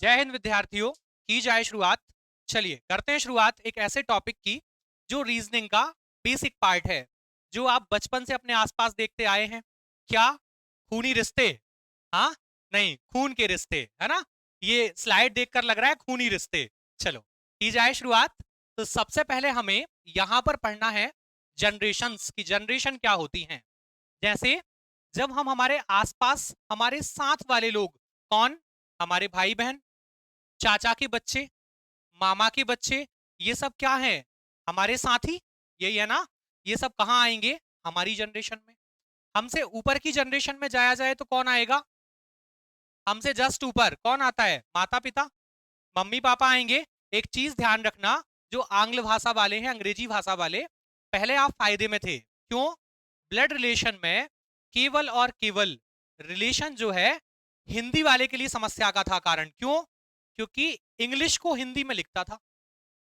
जय हिंद विद्यार्थियों, की जाए शुरुआत। चलिए करते हैं शुरुआत एक ऐसे टॉपिक की जो रीजनिंग का बेसिक पार्ट है, जो आप बचपन से अपने आसपास देखते आए हैं। क्या? खूनी रिश्ते। हाँ, नहीं, खून के रिश्ते, है ना। ये स्लाइड देखकर लग रहा है खूनी रिश्ते। चलो की जाए शुरुआत। तो सबसे पहले हमें यहां पर पढ़ना है जनरेशंस की, जनरेशन क्या होती हैं। जैसे जब हम हमारे आसपास हमारे साथ वाले लोग, कौन? हमारे भाई बहन, चाचा के बच्चे, मामा के बच्चे, ये सब क्या है? हमारे साथी। यही है ना। ये सब कहाँ आएंगे? हमारी जनरेशन में। हमसे ऊपर की जनरेशन में जाया जाए तो कौन आएगा? हमसे जस्ट ऊपर कौन आता है? माता पिता, मम्मी पापा आएंगे। एक चीज ध्यान रखना, जो आंग्ल भाषा वाले हैं, अंग्रेजी भाषा वाले, पहले आप फायदे में थे। क्यों? ब्लड रिलेशन में केवल और केवल रिलेशन जो है हिंदी वाले के लिए समस्या का था। कारण क्यों? क्योंकि इंग्लिश को हिंदी में लिखता था,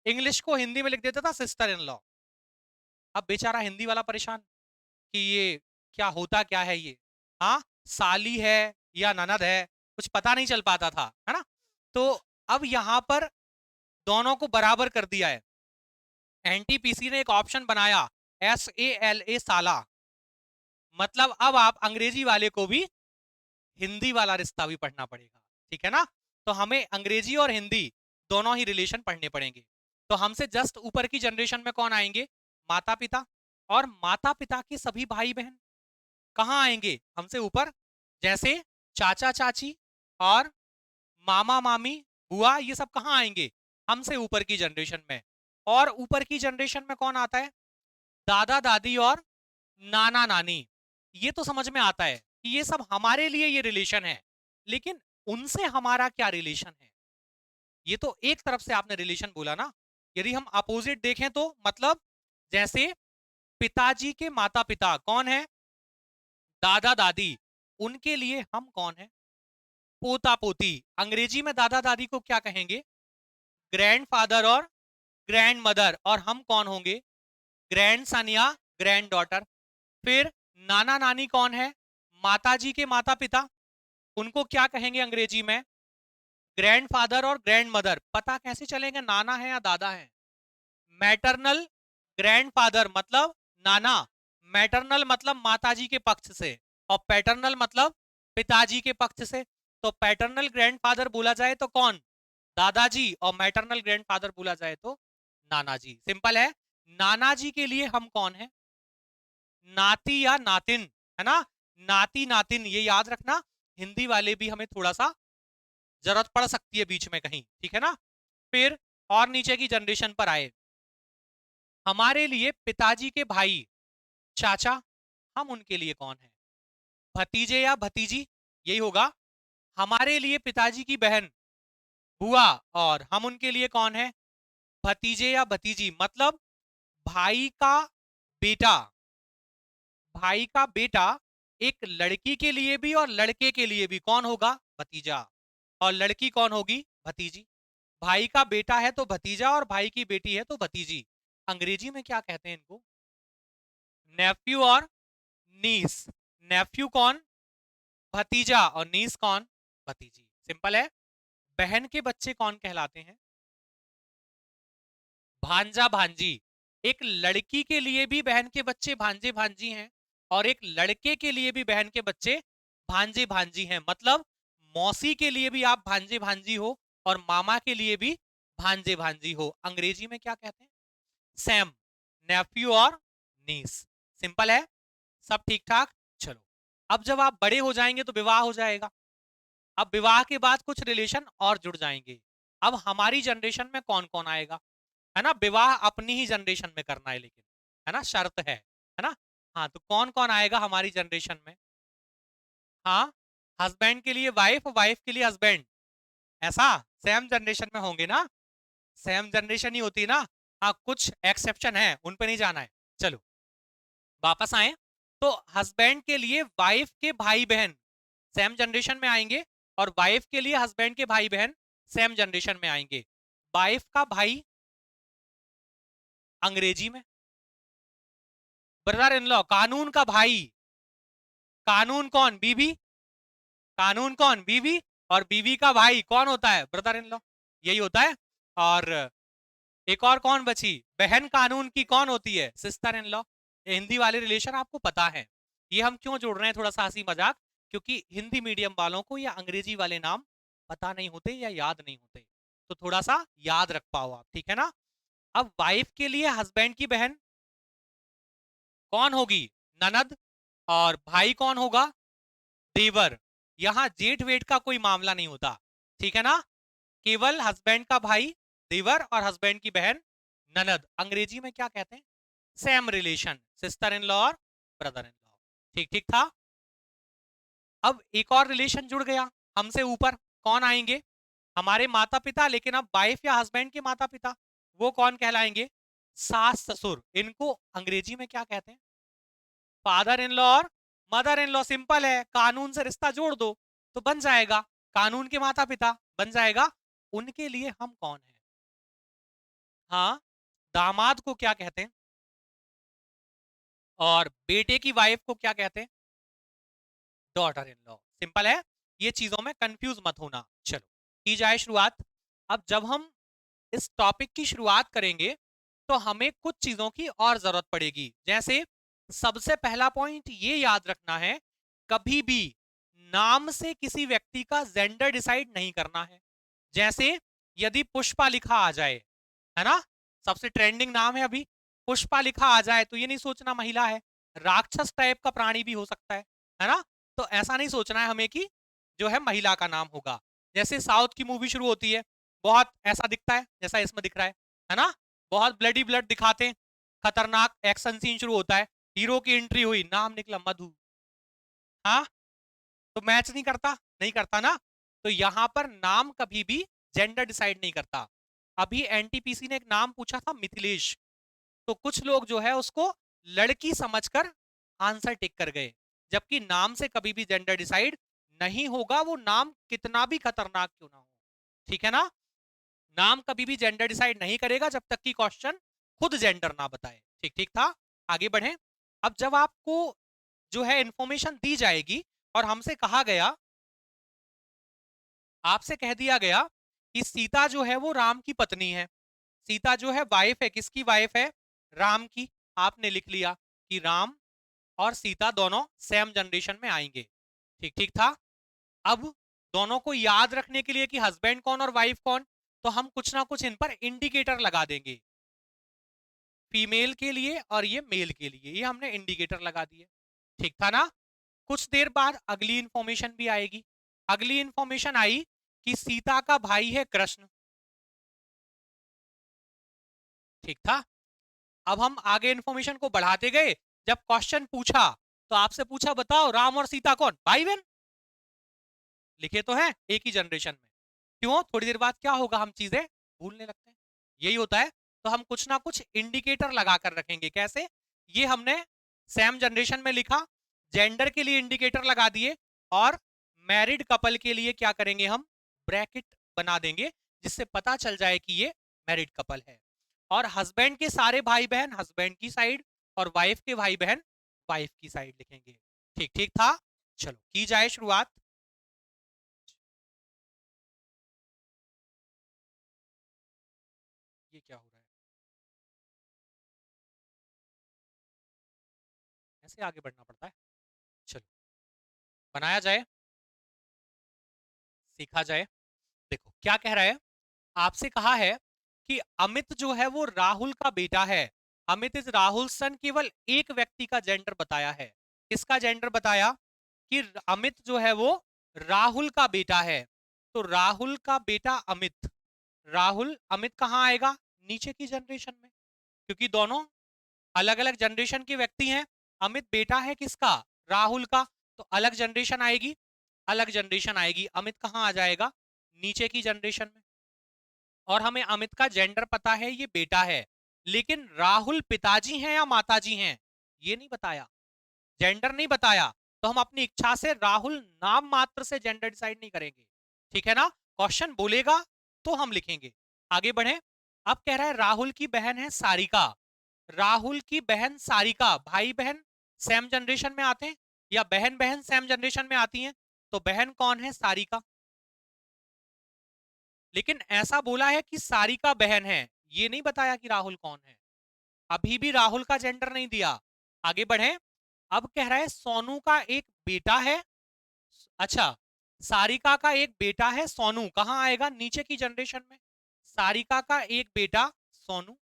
इंग्लिश को हिंदी में लिख देता था सिस्टर इन लॉ। अब बेचारा हिंदी वाला परेशान कि ये क्या होता क्या है ये। हाँ, साली है या ननद है, कुछ पता नहीं चल पाता था, है ना। तो अब यहां पर दोनों को बराबर कर दिया है। एनटीपीसी ने एक ऑप्शन बनाया, SALA, साला। मतलब अब आप अंग्रेजी वाले को भी हिंदी वाला रिश्ता भी पढ़ना पड़ेगा। ठीक है ना। तो हमें अंग्रेजी और हिंदी दोनों ही रिलेशन पढ़ने पड़ेंगे। तो हमसे जस्ट ऊपर की जनरेशन में कौन आएंगे? माता पिता। और माता पिता के सभी भाई बहन कहाँ आएंगे? हमसे ऊपर। जैसे चाचा चाची और मामा मामी, बुआ, ये सब कहाँ आएंगे? हमसे ऊपर की जनरेशन में। और ऊपर की जनरेशन में कौन आता है? दादा दादी और नाना नानी। ये तो समझ में आता है कि ये सब हमारे लिए ये रिलेशन है, लेकिन उनसे हमारा क्या रिलेशन है? ये तो एक तरफ से आपने रिलेशन बोला ना। यदि हम अपोजिट देखें तो मतलब जैसे पिताजी के माता पिता कौन है? दादा दादी। उनके लिए हम कौन है? पोता पोती। अंग्रेजी में दादा दादी को क्या कहेंगे? ग्रैंडफादर और ग्रैंड मदर। और हम कौन होंगे? ग्रैंड सन या ग्रैंड डॉटर। फिर नाना नानी कौन है? माताजी के माता पिता। उनको क्या कहेंगे अंग्रेजी में? ग्रैंडफादर और ग्रैंड मदर। पता कैसे चलेगा नाना है या दादा है? मैटरनल ग्रैंडफादर मतलब नाना, मैटरनल मतलब माताजी के पक्ष से, और पैटर्नल मतलब पिताजी के पक्ष से। तो पैटर्नल ग्रैंडफादर बोला जाए तो कौन? दादाजी। और मैटरनल ग्रैंडफादर बोला जाए तो नाना जी। सिंपल है। नाना जी के लिए हम कौन है? नाती या नातिन, है ना। नाती नातिन, ये याद रखना। हिंदी वाले भी हमें थोड़ा सा जरूरत पड़ सकती है बीच में कहीं, ठीक है ना। फिर और नीचे की जनरेशन पर आए। हमारे लिए पिताजी के भाई चाचा, हम उनके लिए कौन है? भतीजे या भतीजी, यही होगा। हमारे लिए पिताजी की बहन बुआ, और हम उनके लिए कौन है? भतीजे या भतीजी। मतलब भाई का बेटा, भाई का बेटा एक लड़की के लिए भी और लड़के के लिए भी कौन होगा? भतीजा। और लड़की कौन होगी? भतीजी। भाई का बेटा है तो भतीजा, और भाई की बेटी है तो भतीजी। अंग्रेजी में क्या कहते हैं इनको? नेफ्यू और नीस। नेफ्यू कौन? भतीजा। और नीस कौन? भतीजी। सिंपल है। बहन के बच्चे कौन कहलाते हैं? भांजा भांजी। एक लड़की के लिए भी बहन के बच्चे भांजे भांजी हैं, और एक लड़के के लिए भी बहन के बच्चे भांजे भांजी हैं। मतलब मौसी के लिए भी आप भांजे भांजी हो, और मामा के लिए भी भांजे भांजी हो। अंग्रेजी में क्या कहते हैं? सैम। नेफ्यू और नीस। सिंपल है। सब ठीक ठाक। चलो, अब जब आप बड़े हो जाएंगे तो विवाह हो जाएगा। अब विवाह के बाद कुछ रिलेशन और जुड़ जाएंगे। अब हमारी जनरेशन में कौन कौन आएगा? है ना, विवाह अपनी ही जनरेशन में करना है, लेकिन है ना, शर्त है ना। हाँ, तो कौन कौन आएगा हमारी जनरेशन में? हाँ, हस्बैंड के लिए वाइफ, वाइफ के लिए हस्बैंड। ऐसा सेम जनरेशन में होंगे ना। सेम जनरेशन ही होती है ना। हाँ, कुछ एक्सेप्शन है, उन पे नहीं जाना है। चलो वापस आए। तो हस्बैंड के लिए वाइफ के भाई बहन सेम जनरेशन में आएंगे, और वाइफ के लिए हस्बैंड के भाई बहन सेम जनरेशन में आएंगे। वाइफ का भाई अंग्रेजी में ब्रदर इन लॉ। कानून का भाई, कानून कौन? बीवी। कानून कौन? बीवी। और बीवी का भाई कौन होता है? ब्रदर इन लॉ, यही होता है। और एक और कौन बची? बहन कानून की कौन होती है? Sister in law. हिंदी वाले रिलेशन आपको पता है। ये हम क्यों जोड़ रहे हैं थोड़ा सा हंसी मजाक, क्योंकि हिंदी मीडियम वालों को या अंग्रेजी वाले नाम पता नहीं होते या याद नहीं होते, तो थोड़ा सा याद रख पाओ आप, ठीक है ना। अब वाइफ के लिए हस्बैंड की बहन कौन होगी? ननद। और भाई कौन होगा? देवर। यहां जेठ वेठ का कोई मामला नहीं होता, ठीक है ना। केवल हस्बैंड का भाई देवर और हस्बैंड की बहन ननद। अंग्रेजी में क्या कहते हैं? Same relation, sister in law और ब्रदर इन लॉ। ठीक ठीक था। अब एक और रिलेशन जुड़ गया हमसे ऊपर, कौन आएंगे? हमारे माता पिता, लेकिन अब वाइफ या हस्बैंड के माता पिता, वो कौन कहलाएंगे? सास ससुर। इनको अंग्रेजी में क्या कहते हैं? फादर इन लॉ और मदर इन लॉ। सिंपल है, कानून से रिश्ता जोड़ दो तो बन जाएगा, कानून के माता पिता बन जाएगा। उनके लिए हम कौन है? हाँ, दामाद को क्या कहते हैं? और बेटे की वाइफ को क्या कहते हैं? Daughter in law. सिंपल है, ये चीजों में कंफ्यूज मत होना। चलो की जाए शुरुआत। अब जब हम इस टॉपिक की शुरुआत करेंगे तो हमें कुछ चीजों की और जरूरत पड़ेगी। जैसे सबसे पहला पॉइंट ये याद रखना है, कभी भी नाम से किसी व्यक्ति का जेंडर डिसाइड नहीं करना है। जैसे यदि पुष्पा लिखा आ जाए, है ना, सबसे ट्रेंडिंग नाम है अभी, पुष्पा लिखा आ जाए तो ये नहीं सोचना महिला है, राक्षस टाइप का प्राणी भी हो सकता है ना। तो ऐसा नहीं सोचना है हमें कि जो है महिला का नाम होगा। जैसे साउथ की मूवी शुरू होती है, बहुत ऐसा दिखता है जैसा इसमें दिख रहा है ना, बहुत ब्लडी ब्लड दिखाते हैं, खतरनाक एक्शन सीन शुरू होता है, हीरो की एंट्री हुई, नाम निकला मधु। हाँ, तो मैच नहीं करता, नहीं करता ना। तो यहां पर नाम कभी भी जेंडर डिसाइड नहीं करता। अभी एनटीपीसी ने एक नाम पूछा था, मिथिलेश, तो कुछ लोग जो है उसको लड़की समझकर आंसर टिक कर गए, जबकि नाम से कभी भी जेंडर डिसाइड नहीं होगा, वो नाम कितना भी खतरनाक क्यों ना हो, ठीक है ना। नाम कभी भी जेंडर डिसाइड नहीं करेगा जब तक कि क्वेश्चन खुद जेंडर ना बताए। ठीक ठीक था। आगे बढ़े। अब जब आपको जो है इंफॉर्मेशन दी जाएगी और हमसे कहा गया, आपसे कह दिया गया कि सीता जो है वो राम की पत्नी है, सीता जो है वाइफ है, किसकी वाइफ है? राम की। आपने लिख लिया कि राम और सीता दोनों सेम जनरेशन में आएंगे। ठीक ठीक था। अब दोनों को याद रखने के लिए कि हस्बैंड कौन और वाइफ कौन, तो हम कुछ ना कुछ इन पर इंडिकेटर लगा देंगे, फीमेल के लिए और ये मेल के लिए, ये हमने इंडिकेटर लगा दिए। ठीक था ना। कुछ देर बाद अगली इंफॉर्मेशन भी आएगी। अगली इंफॉर्मेशन आई कि सीता का भाई है कृष्ण। ठीक था। अब हम आगे इंफॉर्मेशन को बढ़ाते गए, जब क्वेश्चन पूछा तो आपसे पूछा बताओ राम और सीता कौन, भाई बहन? लिखे तो है एक ही जनरेशन में। क्यों? थोड़ी देर बाद क्या होगा, हम चीजें भूलने लगते हैं, यही होता है। तो हम कुछ ना कुछ इंडिकेटर लगाकर रखेंगे। कैसे? ये हमने सेम जनरेशन में लिखा, जेंडर के लिए इंडिकेटर लगा दिए, और मैरिड कपल के लिए क्या करेंगे, हम ब्रैकेट बना देंगे, जिससे पता चल जाए कि ये मैरिड कपल है। और हस्बैंड के सारे भाई बहन हस्बैंड की साइड, और वाइफ के भाई बहन वाइफ की साइड लिखेंगे। ठीक ठीक था। चलो की जाए शुरुआत। ये क्या हो रहा है? ऐसे आगे बढ़ना पड़ता है। चलो बनाया जाए, सीखा जाए। देखो क्या कह रहा है, आपसे कहा है कि अमित जो है वो राहुल का बेटा है। अमित इज राहुल सन। केवल एक व्यक्ति का जेंडर बताया है। किसका जेंडर बताया? कि अमित जो है वो राहुल का बेटा है। तो राहुल का बेटा अमित, राहुल अमित कहां आएगा? नीचे की जनरेशन में, क्योंकि दोनों अलग अलग जनरेशन के व्यक्ति हैं। अमित बेटा है किसका? राहुल का। तो अलग जनरेशन आएगी, अलग जनरेशन आएगी, अमित कहां आ जाएगा? नीचे की जनरेशन में। और हमें अमित का जेंडर पता है, ये बेटा है, लेकिन राहुल पिताजी हैं या माताजी हैं, ये नहीं बताया, जेंडर नहीं बताया। तो हम अपनी इच्छा से राहुल नाम मात्र से जेंडर डिसाइड नहीं करेंगे, ठीक है ना। क्वेश्चन बोलेगा तो हम लिखेंगे। आगे बढ़े। अब कह रहा है राहुल की बहन है सारिका। राहुल की बहन सारिका, भाई बहन सेम जनरेशन में आते हैं या बहन बहन सेम जनरेशन में आती हैं, तो बहन कौन है? सारिका। लेकिन ऐसा बोला है कि सारिका बहन है, ये नहीं बताया कि राहुल कौन है। अभी भी राहुल का जेंडर नहीं दिया। आगे बढ़े। अब कह रहा है सोनू का एक बेटा है। अच्छा, सारिका का एक बेटा है सोनू, कहां आएगा नीचे की जनरेशन में। सारिका का एक बेटा सोनू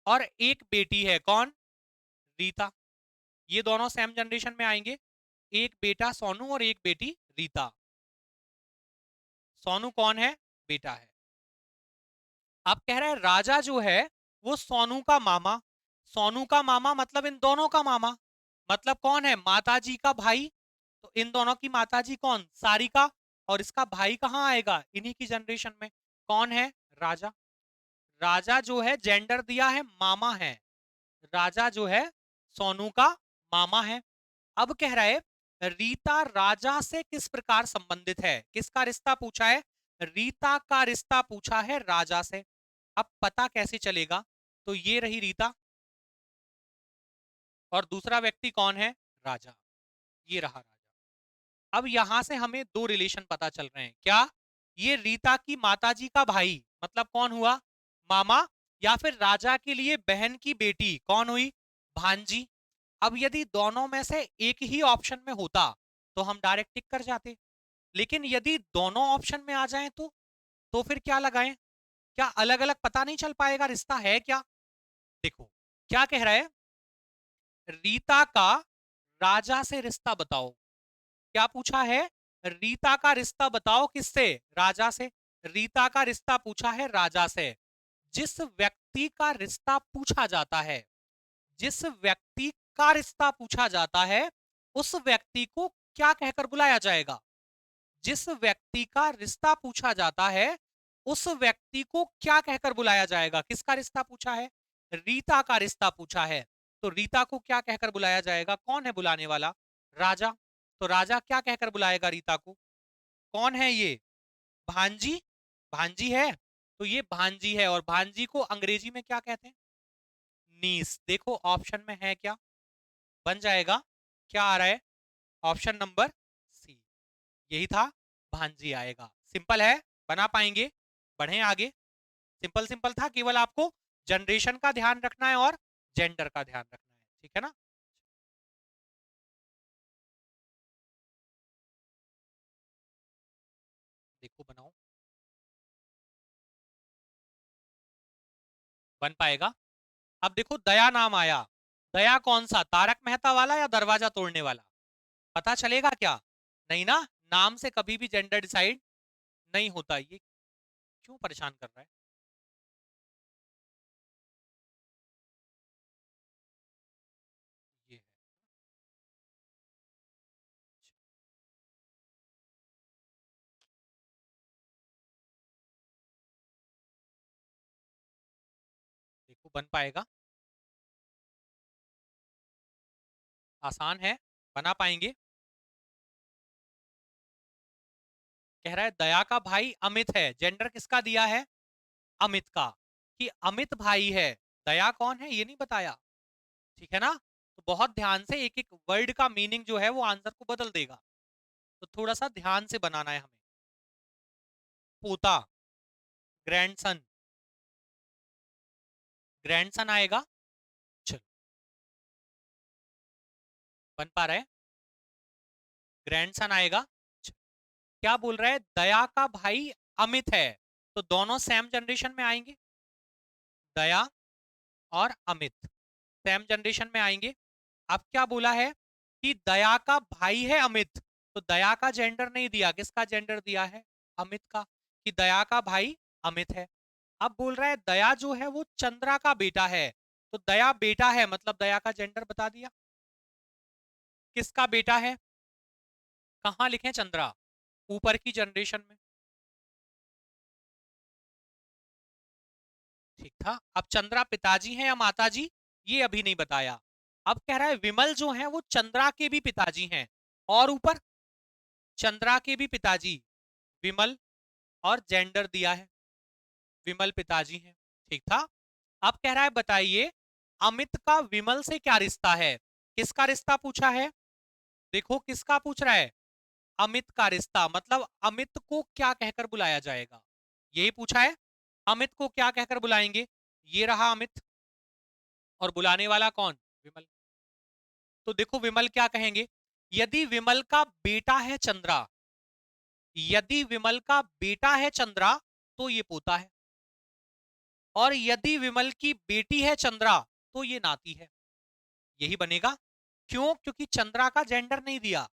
और एक बेटी है कौन, रीता। ये दोनों सेम जनरेशन में आएंगे। एक बेटा सोनू और एक बेटी रीता। सोनू कौन है, बेटा है। अब कह रहा है राजा जो है वो सोनू का मामा। सोनू का मामा मतलब इन दोनों का मामा। मतलब कौन है, माताजी का भाई। तो इन दोनों की माताजी कौन, सारिका। और इसका भाई कहां आएगा, इन्हीं की जनरेशन में। कौन है, राजा। राजा जो है जेंडर दिया है मामा है। राजा जो है सोनू का मामा है। अब कह रहा है रीता राजा से किस प्रकार संबंधित है, किसका रिश्ता पूछा है, रीता का रिश्ता पूछा है राजा से। अब पता कैसे चलेगा, तो ये रही रीता और दूसरा व्यक्ति कौन है, राजा। ये रहा राजा। अब यहां से हमें दो रिलेशन पता चल रहे हैं। क्या, ये रीता की माताजी का भाई मतलब कौन हुआ, मामा। या फिर राजा के लिए बहन की बेटी कौन हुई, भांजी। अब यदि दोनों में से एक ही ऑप्शन में होता तो हम डायरेक्ट टिक कर जाते। लेकिन यदि दोनों ऑप्शन में आ जाएं तो फिर क्या लगाएं, क्या अलग अलग पता नहीं चल पाएगा रिश्ता है क्या। देखो क्या कह रहा है, रीता का राजा से रिश्ता बताओ। क्या पूछा है, रीता का रिश्ता बताओ किससे, राजा से। रीता का रिश्ता पूछा है राजा से। जिस व्यक्ति का रिश्ता पूछा जाता है, जिस व्यक्ति का रिश्ता पूछा जाता है उस व्यक्ति को क्या कहकर बुलाया जाएगा। जिस व्यक्ति का रिश्ता पूछा जाता है उस व्यक्ति को क्या कहकर बुलाया जाएगा। किसका रिश्ता पूछा है, रीता का रिश्ता पूछा है। तो रीता को क्या कहकर बुलाया जाएगा, कौन है बुलाने वाला, राजा। तो राजा क्या कहकर बुलाएगा रीता को, कौन है ये, भांजी। भांजी है, तो ये भांजी है। और भांजी को अंग्रेजी में क्या कहते हैं, नीस। देखो ऑप्शन में है क्या, बन जाएगा। क्या आ रहा है, ऑप्शन नंबर सी, यही था, भांजी आएगा। सिंपल है, बना पाएंगे। बढ़े आगे। सिंपल सिंपल था, केवल आपको जनरेशन का ध्यान रखना है और जेंडर का ध्यान रखना है, ठीक है ना। देखो बनाओ, बन पाएगा। अब देखो दया नाम आया। दया कौन सा, तारक मेहता वाला या दरवाजा तोड़ने वाला, पता चलेगा क्या, नहीं ना। नाम से कभी भी जेंडर डिसाइड नहीं होता। ये क्यों परेशान कर रहा है, ये है। देखो बन पाएगा, आसान है, बना पाएंगे। कह रहा है दया का भाई अमित है, जेंडर किसका दिया है, अमित का। कि अमित भाई है, दया कौन है ये नहीं बताया, ठीक है ना। तो बहुत ध्यान से, एक एक वर्ड का मीनिंग जो है वो आंसर को बदल देगा। तो थोड़ा सा ध्यान से बनाना है हमें। पोता, ग्रैंडसन, ग्रैंडसन आएगा। चलो, बन पा रहा है, ग्रैंडसन आएगा। चलो, क्या बोल रहा है, दया का भाई अमित है, तो दोनों सेम जनरेशन में आएंगे। दया और अमित सेम जनरेशन में आएंगे। अब क्या बोला है कि दया का भाई है अमित, तो दया का जेंडर नहीं दिया, किसका जेंडर दिया है, अमित का। कि दया का भाई अमित है। अब बोल रहा है दया जो है वो चंद्रा का बेटा है, तो दया बेटा है मतलब दया का जेंडर बता दिया। किसका बेटा है, कहां लिखे चंद्रा, ऊपर की जनरेशन में, ठीक था। अब चंद्रा पिताजी है या माताजी, ये अभी नहीं बताया। अब कह रहा है विमल जो है वो चंद्रा के भी पिताजी हैं, और ऊपर चंद्रा के भी पिताजी विमल, और जेंडर दिया है, विमल पिताजी हैं, ठीक था। अब कह रहा है बताइए अमित का विमल से क्या रिश्ता है, किसका रिश्ता पूछा है। देखो किसका पूछ रहा है, अमित का रिश्ता, मतलब अमित को क्या कहकर बुलाया जाएगा, यही पूछा है। अमित को क्या कहकर बुलाएंगे, ये रहा अमित, और बुलाने वाला कौन, विमल। तो देखो विमल क्या कहेंगे, यदि विमल का बेटा है चंद्रा, यदि विमल का बेटा है चंद्रा तो ये पोता है, और यदि विमल की बेटी है चंद्रा तो ये नाती है, यही बनेगा। क्यों, क्योंकि चंद्रा का जेंडर नहीं दिया,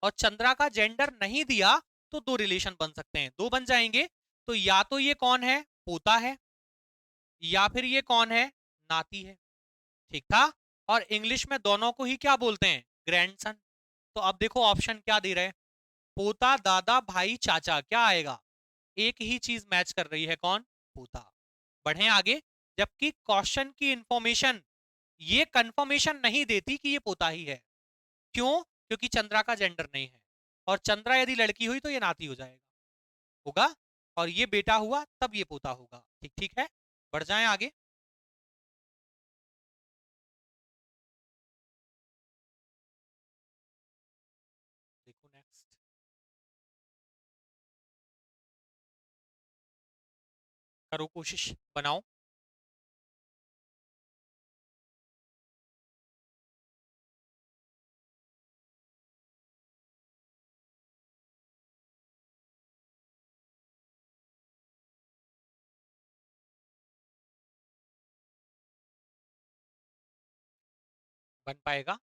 और चंद्रा का जेंडर नहीं दिया तो दो रिलेशन बन सकते हैं, दो बन जाएंगे। तो या तो ये कौन है, पोता है, या फिर ये कौन है, नाती है। ठीक था। और इंग्लिश में दोनों को ही क्या बोलते हैं, ग्रैंडसन। तो अब देखो ऑप्शन क्या दे रहे हैं, पोता, दादा, भाई, चाचा, क्या आएगा, एक ही चीज मैच कर रही है, कौन, पोता। बढ़े आगे। जबकि क्वेश्चन की इंफॉर्मेशन ये कंफर्मेशन नहीं देती कि ये पोता ही है। क्यों, क्योंकि चंद्रा का जेंडर नहीं है, और चंद्रा यदि लड़की हुई तो ये नाती हो जाएगा, होगा, और ये बेटा हुआ तब ये पोता होगा। ठीक ठीक है, बढ़ जाएं आगे। देखो नेक्स्ट, करो कोशिश, बनाओ। बन पाएगा,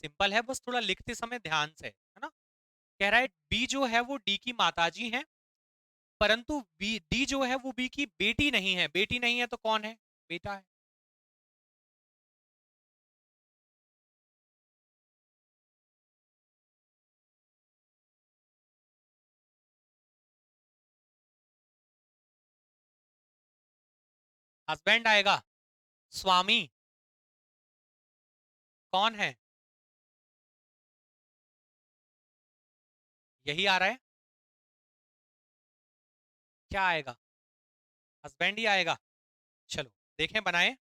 सिंपल है, बस थोड़ा लिखते समय ध्यान से, है ना। कह रहा है बी जो है वो डी की माताजी है, परंतु बी, डी जो है वो बी की बेटी नहीं है, बेटी नहीं है तो कौन है, बेटा है। हस्बैंड आएगा, स्वामी कौन है, यही आ रहा है, क्या आएगा, हस्बैंड ही आएगा। चलो देखें, बनाए।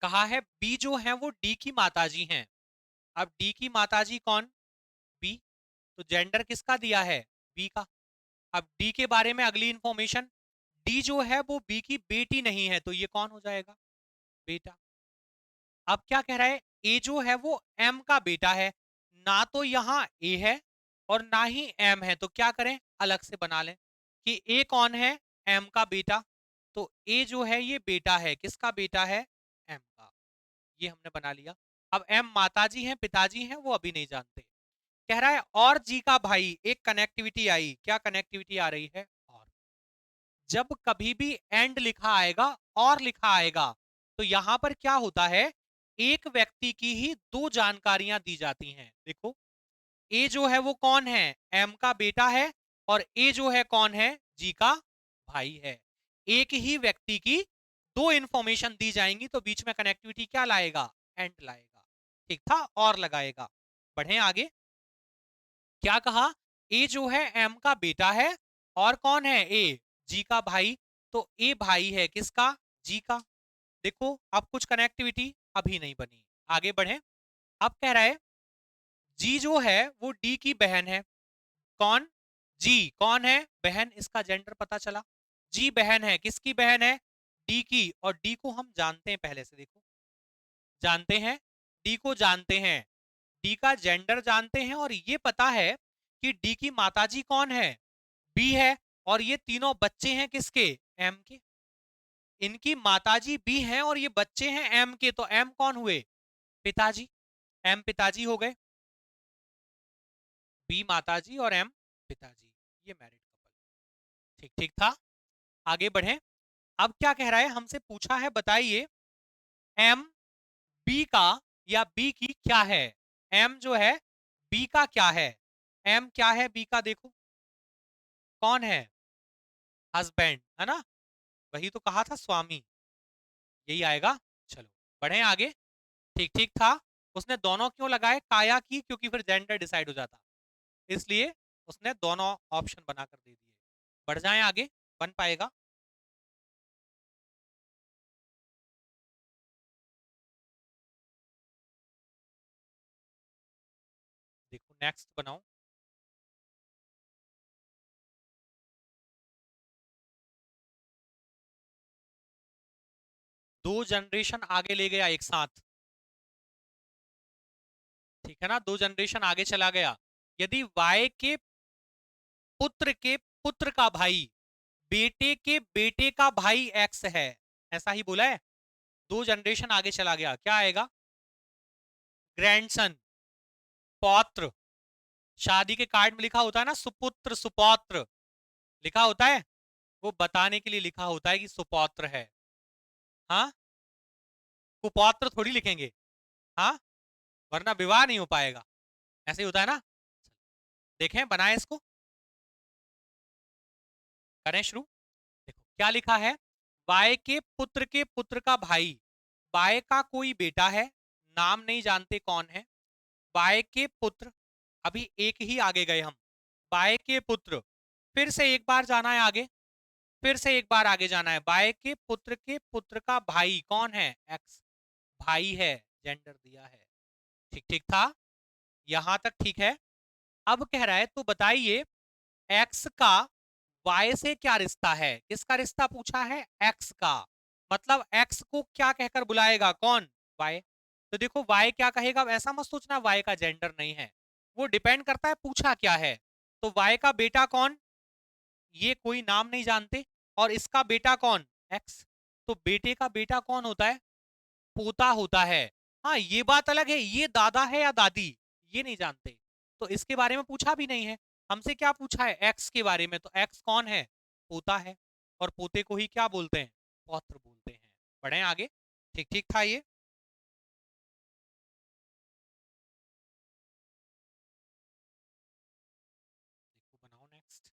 कहा है बी जो है वो डी की माताजी हैं, अब डी की माताजी कौन, बी, तो जेंडर किसका दिया है, बी का। अब डी के बारे में अगली इंफॉर्मेशन, डी जो है वो बी की बेटी नहीं है, तो ये कौन हो जाएगा, बेटा। अब क्या कह रहा है, ए जो है वो एम का बेटा है, ना तो यहां ए है और ना ही एम है, तो क्या करें, अलग से बना लें कि ए कौन है, एम का बेटा। तो ए जो है ये बेटा है, किसका बेटा है, एम का, ये हमने बना लिया। अब एम माताजी हैं, पिताजी हैं, वो अभी नहीं जानते। कह रहा है और जी का भाई, एक कनेक्टिविटी आई, क्या कनेक्टिविटी आ रही है, और। जब कभी भी एंड लिखा आएगा, और लिखा आएगा, तो यहां पर क्या होता है, एक व्यक्ति की ही दो जानकारियां दी जाती हैं। देखो ए जो है वो कौन है, एम का बेटा है, और ए जो है कौन है, जी का भाई है। एक ही व्यक्ति की दो इंफॉर्मेशन दी जाएंगी, तो बीच में कनेक्टिविटी क्या लाएगा, एंड लाएगा। ठीक था, और लगाएगा। बढ़े आगे। क्या कहा, ए जो है एम का बेटा है, और कौन है, ए, जी का भाई, तो ए भाई है किसका, जी का। देखो अब कुछ कनेक्टिविटी अभी नहीं बनी, आगे बढ़े। अब कह रहा है जी जो है वो डी की बहन है, कौन, जी कौन है, बहन, इसका जेंडर पता चला। जी बहन है, किसकी बहन है, डी की, और डी को हम जानते हैं पहले से, देखो जानते हैं, डी को जानते हैं, डी का जेंडर जानते हैं, और ये पता है कि डी की माताजी कौन है, बी है, और ये तीनों बच्चे हैं किसके, एम के। इनकी माताजी बी हैं और ये बच्चे हैं एम के, तो एम कौन हुए, पिताजी, एम पिताजी हो गए, बी माताजी और एम पिताजी, ये मैरिड कपल। ठीक ठीक था, आगे बढ़े। अब क्या कह रहा है, हमसे पूछा है बताइए एम बी का, या बी की क्या है, एम जो है बी का क्या है, एम क्या है बी का, देखो कौन है, हस्बैंड, है ना, वही तो कहा था, स्वामी, यही आएगा। चलो बढ़े आगे। ठीक ठीक था। उसने दोनों क्यों लगाए, काया की, क्योंकि फिर जेंडर डिसाइड हो जाता, इसलिए उसने दोनों ऑप्शन बनाकर दे दिए। बढ़ जाएं आगे, बन पाएगा। देखो नेक्स्ट बनाओ। दो जनरेशन आगे ले गया एक साथ, ठीक है ना, दो जनरेशन आगे चला गया। यदि y के पुत्र का भाई बेटे के बेटे का भाई x है, ऐसा ही बोला है, दो जनरेशन आगे चला गया, क्या आएगा? ग्रैंडसन, पौत्र। शादी के कार्ड में लिखा होता है ना सुपुत्र सुपौत्र, लिखा होता है, वो बताने के लिए लिखा होता है कि सुपौत्र है। हाँ, कुपौत्र थोड़ी लिखेंगे, हाँ, वरना विवाह नहीं हो पाएगा, ऐसे ही होता है ना। देखें, बनाए इसको, करें शुरू। देखो क्या लिखा है, बाय के पुत्र का भाई, बाय का कोई बेटा है, नाम नहीं जानते कौन है, बाय के पुत्र, अभी एक ही आगे गए हम, बाय के पुत्र, फिर से एक बार जाना है आगे, फिर से एक बार आगे जाना है, बाय के पुत्र का भाई कौन है? एक्स, भाई है, जेंडर दिया है। ठीक ठीक था, यहां तक ठीक है। अब कह रहा है तो बताइए एक्स का वाई से क्या रिश्ता है? किसका रिश्ता पूछा है? एक्स का, मतलब एक्स को क्या कहकर बुलाएगा? कौन? वाई। तो देखो वाई क्या कहेगा, ऐसा मत सोचना वाई का जेंडर नहीं है, वो डिपेंड करता है पूछा क्या है। तो वाई का बेटा कौन, ये कोई नाम नहीं जानते, और इसका बेटा कौन? एक्स। तो बेटे का बेटा कौन होता है? पोता होता है। हाँ, ये बात अलग है, ये दादा है या दादी, ये नहीं जानते, तो इसके बारे में पूछा भी नहीं है। हमसे क्या पूछा है? एक्स के बारे में, तो एक्स कौन है? पोता है, और पोते को ही क्या बोलते हैं? पौत्र बोलते हैं। बढ़े आगे, ठीक ठीक था ये। देखो बनाओ नेक्स्ट।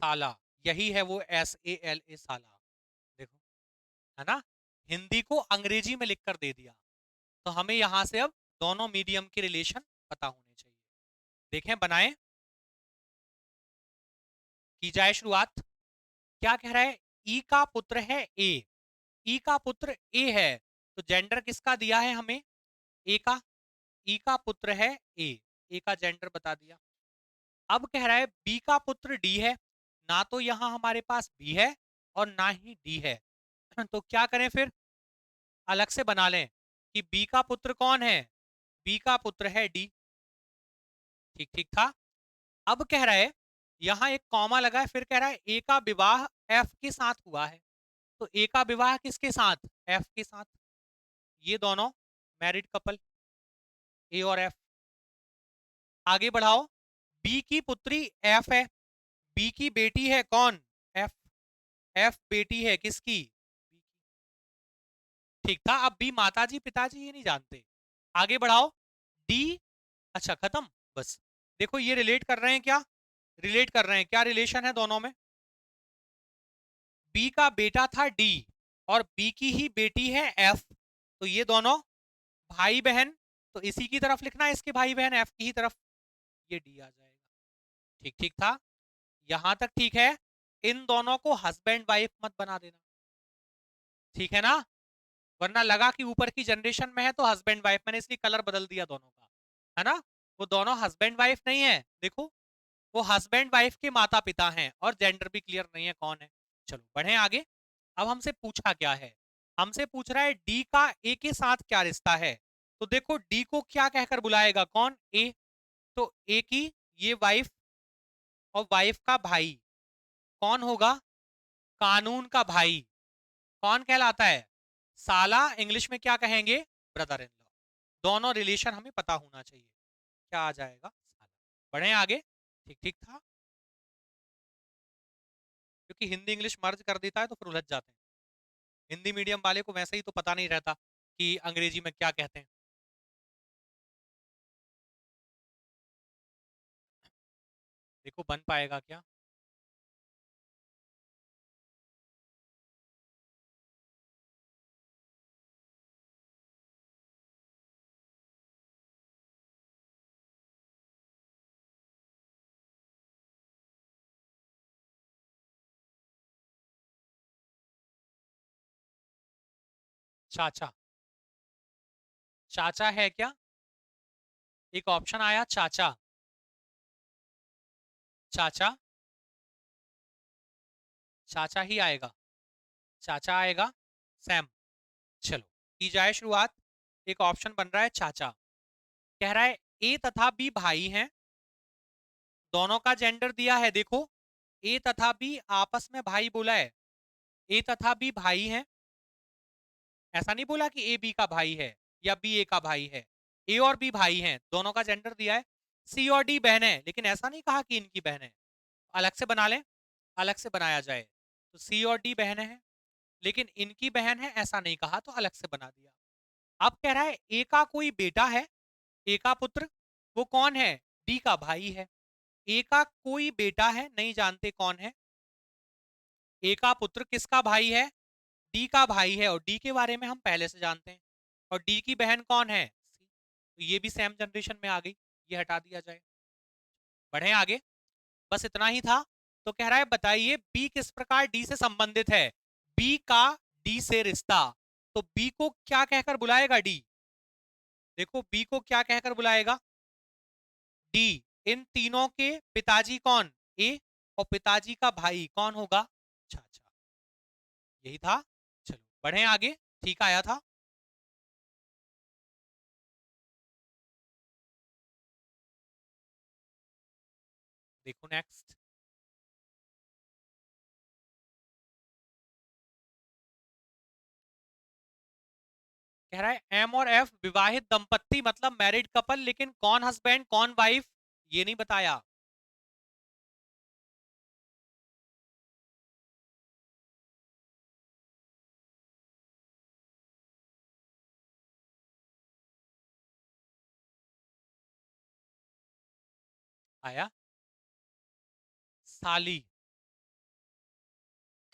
साला, यही है वो SALA, साला। देखो, है ना, हिंदी को अंग्रेजी में लिखकर दे दिया, तो हमें यहां से अब दोनों मीडियम के रिलेशन पता होने चाहिए। देखें बनाएं, की जाए शुरुआत। क्या कह रहा है? ई का पुत्र है ए, ई का पुत्र ए है, तो जेंडर किसका दिया है हमें? ए का। ई का पुत्र है ए, ए का जेंडर बता दिया। अब कह रहा है बी का पुत्र डी है, ना तो यहां हमारे पास बी है और ना ही डी है, तो क्या करें फिर? अलग से बना लें कि बी का पुत्र कौन है? बी का पुत्र है डी। ठीक ठीक था। अब कह रहा है, यहां एक कॉमा लगा है, फिर कह रहा है ए का विवाह एफ के साथ हुआ है, तो ए का विवाह किसके साथ? एफ के साथ। ये दोनों मैरिड कपल, ए और एफ। आगे बढ़ाओ, बी की पुत्री एफ है, बी की बेटी है कौन? एफ। एफ बेटी है किसकी? ठीक था। अब बी माताजी पिताजी ये नहीं जानते। आगे बढ़ाओ, डी, अच्छा खत्म, बस। देखो ये रिलेट कर रहे हैं क्या? रिलेट कर रहे हैं, क्या रिलेशन है दोनों में? बी का बेटा था डी, और बी की ही बेटी है एफ, तो ये दोनों भाई बहन, तो इसी की तरफ लिखना है, इसके भाई बहन एफ की ही तरफ, ये डी आ जाएगा। ठीक ठीक था, यहां तक ठीक है। इन दोनों को हस्बैंड वाइफ मत बना देना, ठीक है ना, वरना लगा कि ऊपर की जनरेशन में है तो हस्बैंड वाइफ, मैंने इसलिए कलर बदल दिया दोनों का, है ना। वो दोनों हस्बैंड वाइफ नहीं है, देखो, वो हस्बैंड वाइफ के माता पिता हैं, और जेंडर भी क्लियर नहीं है कौन है। चलो बढ़े आगे। अब हमसे पूछा क्या है? हमसे पूछ रहा है डी का ए के साथ क्या रिश्ता है, तो देखो डी को क्या कहकर बुलाएगा? कौन? ए। तो ए की ये वाइफ और वाइफ का भाई कौन होगा? कानून का भाई कौन कहलाता है? साला, इंग्लिश में क्या कहेंगे? Brother in law. दोनों रिलेशन हमें पता होना चाहिए, क्या आ जाएगा? साला। बढ़े आगे, ठीक ठीक था, क्योंकि हिंदी इंग्लिश मर्ज कर देता है तो फिर उलझ जाते हैं। हिंदी मीडियम वाले को वैसे ही तो पता नहीं रहता कि अंग्रेजी में क्या कहते हैं। देखो बन पाएगा क्या? चाचा। चाचा है क्या? एक ऑप्शन आया चाचा। चाचा। चाचा ही आएगा। चाचा आएगा। सैम। चलो की जाए शुरुआत। एक ऑप्शन बन रहा है चाचा। कह रहा है ए तथा बी भाई हैं। दोनों का जेंडर दिया है देखो। ए तथा बी आपस में भाई बोला है। ए तथा बी भाई हैं। ऐसा नहीं बोला कि ए बी का भाई है या बी ए का भाई है। ए और बी भाई हैं, दोनों का जेंडर दिया है। सी और डी बहन है, लेकिन ऐसा नहीं कहा कि इनकी बहन है। अलग से बना लें। अलग से बनाया जाए तो सी और डी बहन है, लेकिन इनकी बहन है ऐसा नहीं कहा तो अलग से बना दिया। अब कह रहा है ए का कोई बेटा है। ए का पुत्र। वो कौन है? डी का भाई है। ए का कोई बेटा है, नहीं जानते कौन है। ए का पुत्र किसका भाई है? डी का भाई है, और डी के बारे में हम पहले से जानते हैं। और डी की बहन कौन है? सी। तो ये भी सेम जनरेशन में आ गई। ये हटा दिया जाए। बढ़े आगे। बस इतना ही था। तो कह रहा है बताइए बी किस प्रकार डी से संबंधित है। बी का डी से रिश्ता। तो बी को क्या कहकर बुलाएगा डी? देखो बी को क्या कहकर बुलाएगा डी। इन तीनों के पिताजी कौन? ए। और पिताजी का भाई कौन होगा? चाचा। यही था। चलो बढ़े आगे। ठीक आया था। देखो नेक्स्ट। कह रहा है एम और एफ विवाहित दंपत्ति मतलब मैरिड कपल, लेकिन कौन हस्बैंड कौन वाइफ ये नहीं बताया। आया। साली।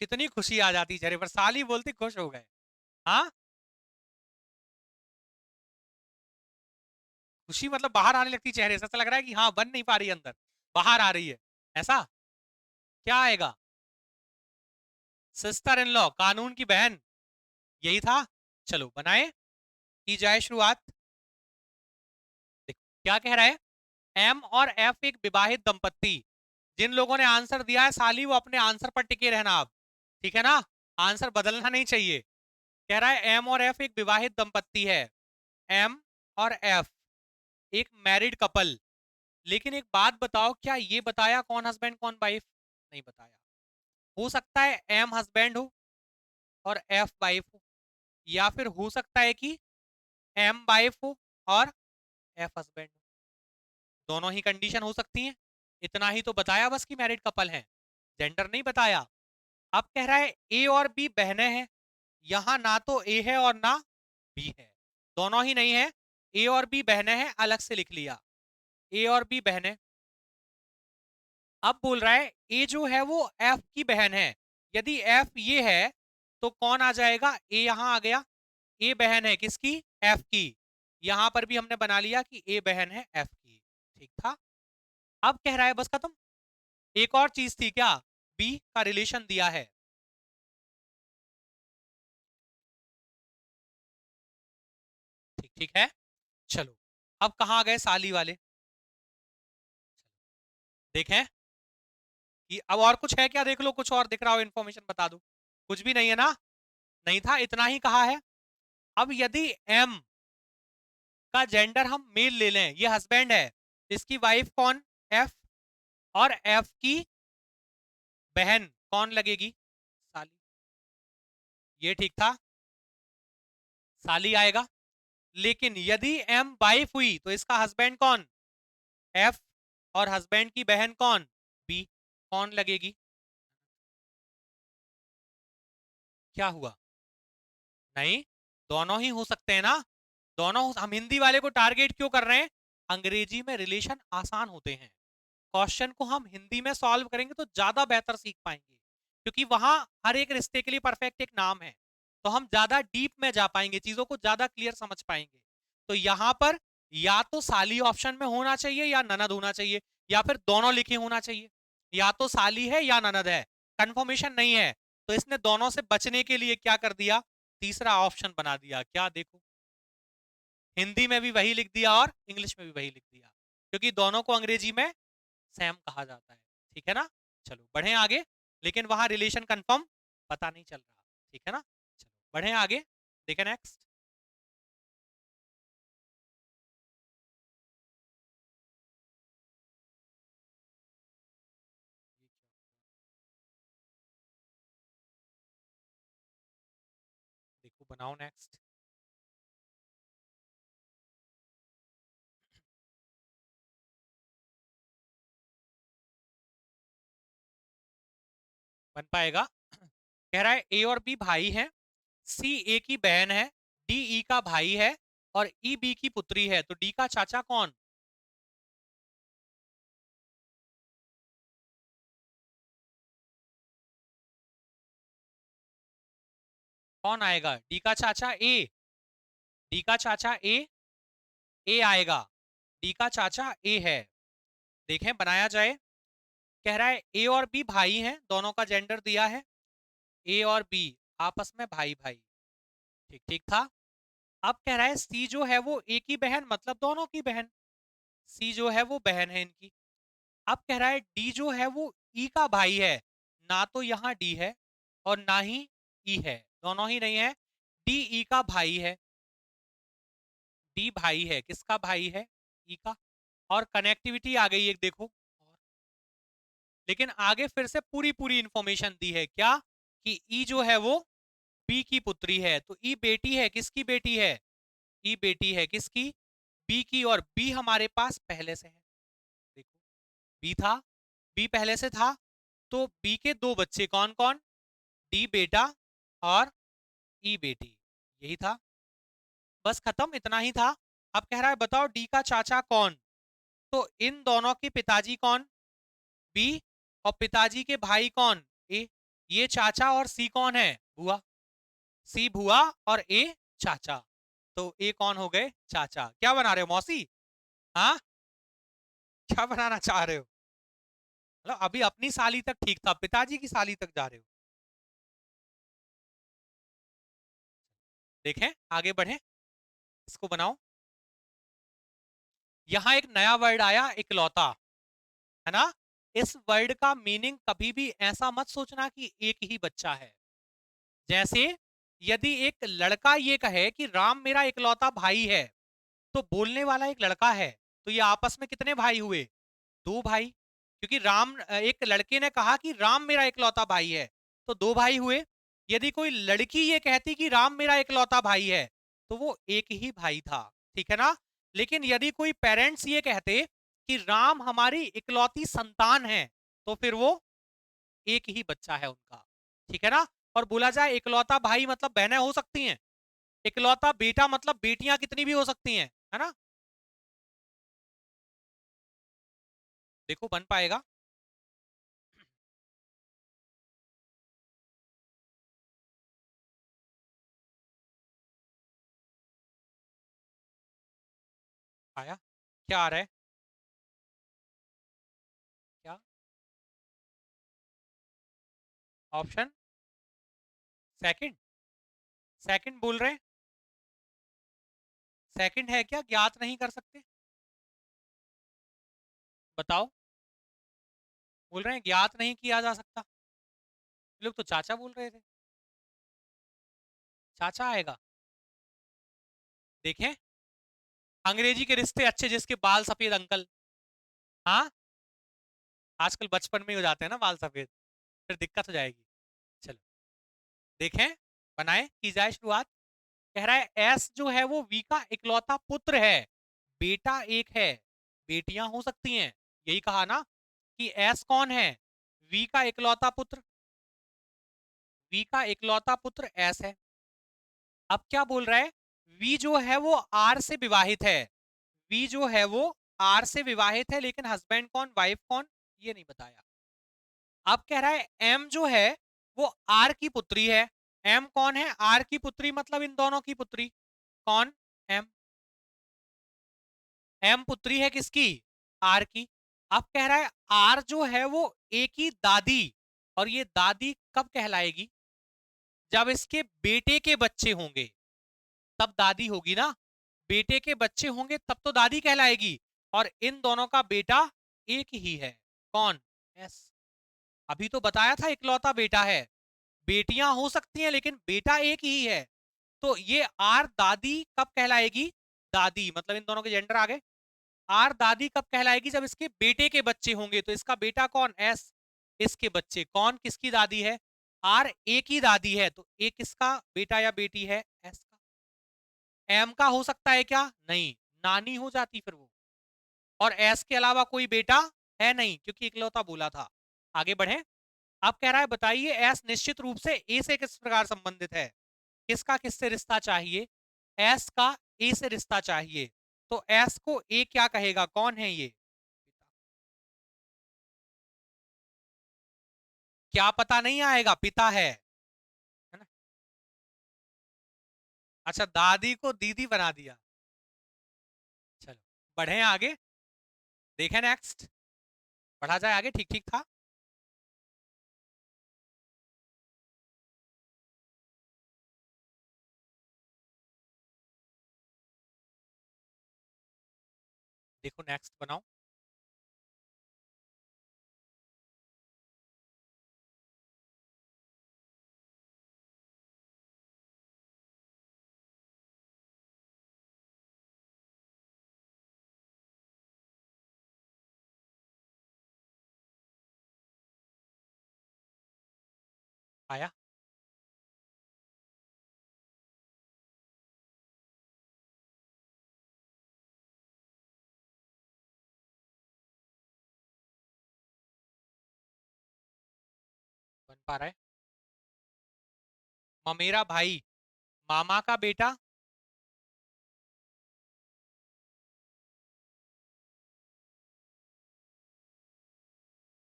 कितनी खुशी आ जाती चेहरे पर, साली बोलती खुश हो गए। हाँ। खुशी मतलब बाहर आने लगती चेहरे से, ऐसा लग रहा है कि हाँ बन नहीं पा रही अंदर, बाहर आ रही है। ऐसा क्या आएगा? सिस्टर इन लॉ, कानून की बहन। यही था। चलो बनाए। की जाए शुरुआत। देखो क्या कह रहा है। एम और एफ एक विवाहित दंपत्ति। जिन लोगों ने आंसर दिया है साली, वो अपने आंसर पर टिके रहना आप। ठीक है ना? आंसर बदलना नहीं चाहिए। कह रहा है एम और एफ एक विवाहित दंपत्ति है। एम और एफ एक मैरिड कपल। लेकिन एक बात बताओ, क्या ये बताया कौन हस्बैंड कौन वाइफ? नहीं बताया। हो सकता है एम हस्बैंड हो और एफ वाइफ हो, या फिर हो सकता है कि एम वाइफ हो और एफ हस्बैंड हो। दोनों ही कंडीशन हो सकती हैं। इतना ही तो बताया बस कि मैरिड कपल हैं, जेंडर नहीं बताया। अब कह रहा है ए और बी बहनें हैं। यहां ना तो ए है और ना बी है, दोनों ही नहीं है। ए और बी बहनें हैं, अलग से लिख लिया। ए और बी बहनें। अब बोल रहा है ए जो है वो एफ की बहन है। यदि एफ ये है तो कौन आ जाएगा? ए यहां आ गया। ए बहन है किसकी? एफ की। यहां पर भी हमने बना लिया कि ए बहन है एफ की। ठीक था। अब कह रहा है बस खत्म। एक और चीज थी क्या? बी का रिलेशन दिया है। ठीक ठीक है। चलो अब कहां गए साली वाले? देखें कि अब और कुछ है क्या, देख लो कुछ और दिख रहा हो इन्फॉर्मेशन बता दो। कुछ भी नहीं है ना? नहीं था, इतना ही कहा है। अब यदि एम का जेंडर हम मेल ले लें, ये हस्बैंड है, इसकी वाइफ कौन? एफ। और एफ की बहन कौन लगेगी? साली। ये ठीक था। साली आएगा। लेकिन यदि एम वाइफ हुई तो इसका हस्बैंड कौन? एफ। और हस्बैंड की बहन कौन? बी। कौन लगेगी? क्या हुआ? नहीं, दोनों ही हो सकते हैं ना। दोनों हम हिंदी वाले को टारगेट क्यों कर रहे हैं? अंग्रेजी में रिलेशन आसान होते हैं। क्वेश्चन को हम हिंदी में सॉल्व करेंगे तो ज्यादा बेहतर सीख पाएंगे, क्योंकि वहां हर एक रिश्ते के लिए परफेक्ट एक नाम है, तो हम ज्यादा डीप में जा पाएंगे, चीजों को ज्यादा क्लियर समझ पाएंगे। तो यहां पर या तो साली ऑप्शन में होना चाहिए या ननद होना चाहिए, या फिर दोनों लिखे होना चाहिए। या तो साली है या ननद है, कंफर्मेशन नहीं है, तो इसने दोनों से बचने के लिए क्या कर दिया, तीसरा ऑप्शन बना दिया। क्या देखो, हिंदी में भी वही लिख दिया और इंग्लिश में भी वही लिख दिया, क्योंकि दोनों को अंग्रेजी में सेम कहा जाता है। ठीक है ना, चलो बढ़े आगे। लेकिन वहां रिलेशन कंफर्म पता नहीं चल रहा। ठीक है ना, चलो बढ़े आगे, देखें नेक्स्ट। देखो बनाओ नेक्स्ट। बन पाएगा। कह रहा है ए और बी भाई हैं, सी ए की बहन है, डी ई का भाई है और ई बी की पुत्री है, तो डी का चाचा कौन? कौन आएगा? डी का चाचा ए, डी का चाचा ए, ए आएगा। डी का चाचा ए है। देखें बनाया जाए। कह रहा है ए और बी भाई हैं, दोनों का जेंडर दिया है, ए और बी आपस में भाई भाई। ठीक ठीक था। अब कह रहा है सी जो है वो ए की बहन, मतलब दोनों की बहन, सी जो है वो बहन है इनकी। अब कह रहा है डी जो है वो ई का भाई है, ना तो यहाँ डी है और ना ही ई है, दोनों ही नहीं है। डी ई का भाई है, डी भाई है, किसका भाई है? ई का। और कनेक्टिविटी आ गई एक, देखो। लेकिन आगे फिर से पूरी पूरी इंफॉर्मेशन दी है, क्या कि ई जो है वो बी की पुत्री है, तो ई बेटी है, किसकी बेटी है? ई बेटी है किसकी? बी की। और बी हमारे पास पहले से है, देखो बी था, बी पहले से था, तो बी के दो बच्चे कौन कौन? डी बेटा और ई बेटी, यही था। बस खत्म, इतना ही था। अब कह रहा है बताओ डी का चाचा कौन? तो इन दोनों के पिताजी कौन? बी। और पिताजी के भाई कौन? ए। ये चाचा और सी कौन है? बुआ। सी बुआ और ए चाचा, तो ए कौन हो गए? चाचा। क्या बना रहे हो मौसी? हाँ, क्या बनाना चाह रहे हो? मतलब अभी अपनी साली तक ठीक था, पिताजी की साली तक जा रहे हो। देखें आगे बढ़े, इसको बनाओ। यहां एक नया वर्ड आया, इकलौता, है ना। इस वर्ड का मीनिंग कभी भी ऐसा मत सोचना कि एक ही बच्चा है। जैसे यदि एक लड़का ये कहे कि राम मेरा इकलौता भाई है, तो बोलने वाला एक लड़का है, तो ये आपस में कितने भाई हुए? दो भाई, क्योंकि राम, एक लड़के ने कहा कि राम मेरा इकलौता भाई है, तो दो भाई हुए। यदि कोई लड़की ये कहती कि राम मेरा इकलौता भाई है, तो वो एक ही भाई था। ठीक है ना। लेकिन यदि कोई पेरेंट्स ये कहते कि राम हमारी इकलौती संतान है, तो फिर वो एक ही बच्चा है उनका। ठीक है ना। और बोला जाए इकलौता भाई मतलब बहनें हो सकती हैं, इकलौता बेटा मतलब बेटियां कितनी भी हो सकती हैं, है ना। देखो बन पाएगा। आया? क्या आ रहा है? क्या ऑप्शन? सेकंड? सेकंड बोल रहे हैं? सेकंड है क्या, ज्ञात नहीं कर सकते? बताओ। बोल रहे हैं ज्ञात नहीं किया जा सकता। ये लोग तो चाचा बोल रहे थे, चाचा आएगा। देखें, अंग्रेजी के रिश्ते अच्छे जिसके बाल सफेद अंकल। हाँ, आजकल बचपन में ही हो जाते हैं ना बाल सफेद, फिर दिक्कत हो जाएगी। चलो देखें, बनाए, की जाए शुरुआत। कह रहा है एस जो है वो वी का इकलौता पुत्र है, बेटा एक है, बेटियां हो सकती हैं, यही कहा ना कि एस कौन है? वी का इकलौता पुत्र, वी का इकलौता पुत्र एस है। अब क्या बोल रहा है? वी जो है वो आर से विवाहित है, वी जो है वो आर से विवाहित है, लेकिन हस्बैंड कौन, वाइफ कौन, ये नहीं बताया। अब कह रहा है एम जो है वो आर की पुत्री है। एम कौन है, आर की पुत्री, मतलब इन दोनों की पुत्री। कौन, एम। एम पुत्री है किसकी, आर की। अब कह रहा है आर जो है वो ए की दादी, और ये दादी कब कहलाएगी, जब इसके बेटे के बच्चे होंगे तब दादी होगी ना। बेटे के बच्चे होंगे तब तो दादी कहलाएगी, और इन दोनों का बेटा एक ही है। कौन, एस। अभी तो बताया था इकलौता बेटा है, बेटियां हो सकती हैं लेकिन बेटा एक ही है। तो ये आर दादी कब कहलाएगी, दादी, मतलब इन दोनों के जेंडर आ गए। आर दादी कब कहलाएगी, जब इसके बेटे के बच्चे होंगे। तो इसका बेटा कौन, एस। इसके बच्चे कौन, किसकी दादी है, आर ए की दादी है, तो ए किसका बेटा या बेटी है, एस का। एम का हो सकता है क्या, नहीं, नानी हो जाती फिर वो। और एस के अलावा कोई बेटा है नहीं, क्योंकि इकलौता बोला था। आगे बढ़े। अब कह रहा है बताइए एस निश्चित रूप से ए से किस प्रकार संबंधित है, किसका किससे रिश्ता चाहिए, एस का ए से रिश्ता चाहिए। तो एस को ए क्या कहेगा, कौन है ये, क्या पता नहीं आएगा, पिता है ना। अच्छा, दादी को दीदी बना दिया। चलो बढ़े आगे, देखें नेक्स्ट, बढ़ा जाए आगे, ठीक ठीक था। देखो नेक्स्ट बनाओ। आया, बन पा रहा है। ममेरा भाई, मामा का बेटा,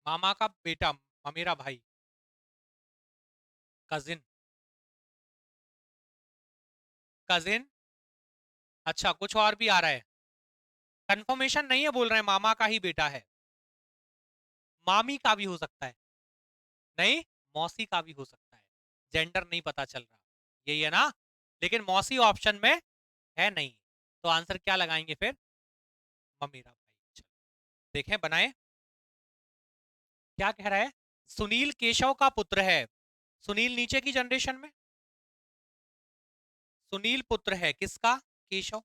मामा का बेटा, ममेरा भाई, कजिन, कजिन। अच्छा कुछ और भी आ रहा है, कंफर्मेशन नहीं है, बोल रहे हैं मामा का ही बेटा है। मामी का भी हो सकता है, नहीं, मौसी का भी हो सकता है, जेंडर नहीं पता चल रहा, यही है ना। लेकिन मौसी ऑप्शन में है नहीं, तो आंसर क्या लगाएंगे फिर, ममेरा भाई। चलो देखें बनाए, क्या कह रहा है, सुनील केशव का पुत्र है। सुनील नीचे की जनरेशन में, सुनील पुत्र है किसका, केशव।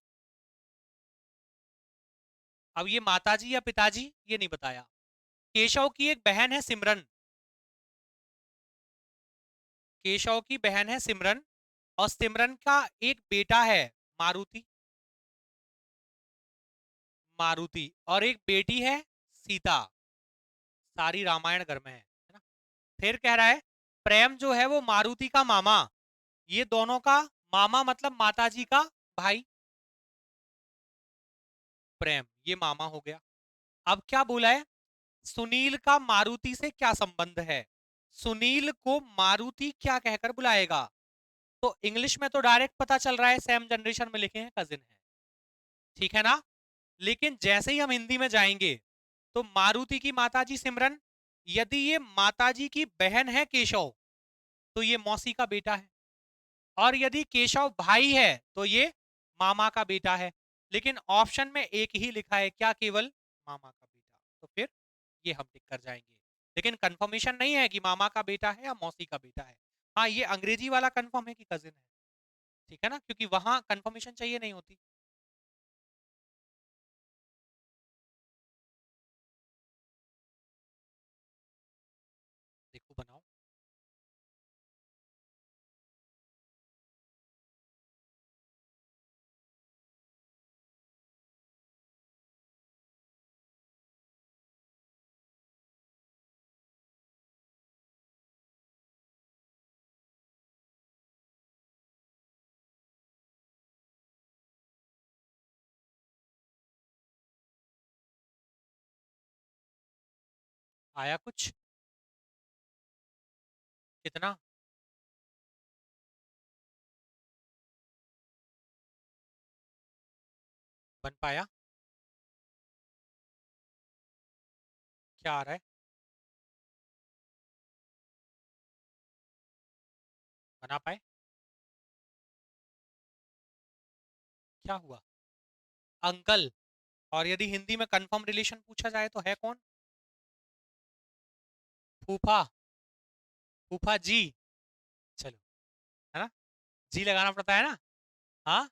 अब ये माताजी या पिताजी ये नहीं बताया। केशव की एक बहन है सिमरन, केशव की बहन है सिमरन, और सिमरन का एक बेटा है मारुति, मारुति, और एक बेटी है सीता। सारी रामायण घर में है ना। फिर कह रहा है प्रेम जो है वो मारुति का मामा, ये दोनों का मामा मतलब माताजी का भाई, प्रेम ये मामा हो गया। अब क्या बोला है, सुनील का मारुति से क्या संबंध है, सुनील को मारुति क्या कहकर बुलाएगा। तो इंग्लिश में तो डायरेक्ट पता चल रहा है, सेम जनरेशन में लिखे हैं, कजिन है, ठीक है ना। लेकिन जैसे ही हम हिंदी में जाएंगे तो मारुति की माताजी सिमरन, यदि ये माताजी की बहन है केशव तो ये मौसी का बेटा है, और यदि केशव भाई है तो ये मामा का बेटा है। लेकिन ऑप्शन में एक ही लिखा है, क्या, केवल मामा का बेटा, तो फिर ये हम टिक कर जाएंगे। लेकिन कंफर्मेशन नहीं है कि मामा का बेटा है या मौसी का बेटा है। हाँ ये अंग्रेजी वाला कंफर्म है कि कजिन है, ठीक है ना, क्योंकि वहां कंफर्मेशन चाहिए नहीं होती। देखो बनाओ। आया कुछ? कितना? बन पाया? क्या आ रहा है? बना पाए? क्या हुआ? अंकल। और यदि हिंदी में कंफर्म रिलेशन पूछा जाए तो है कौन? फूफा। फूफा जी। चलो, है ना? जी लगाना पड़ता है ना? हाँ,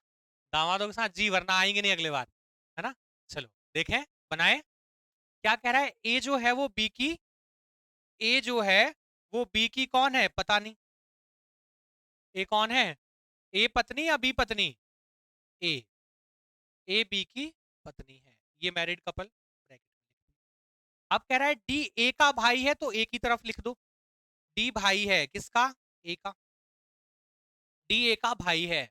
दामादों के साथ जी, वरना आएंगे नहीं अगले बार, है ना? चलो देखें, बनाए। क्या कह रहा है? ए जो है वो बी की, ए जो है वो बी की कौन है? पता नहीं। ए कौन है? ए पत्नी या बी पत्नी? ए, ए बी की पत्नी है। ये मैरिड कपल, ब्रैकेट में। अब कह रहा है डी ए का भाई है, तो ए की तरफ लिख दो। डी भाई है किसका? ए का। डी ए का भाई है।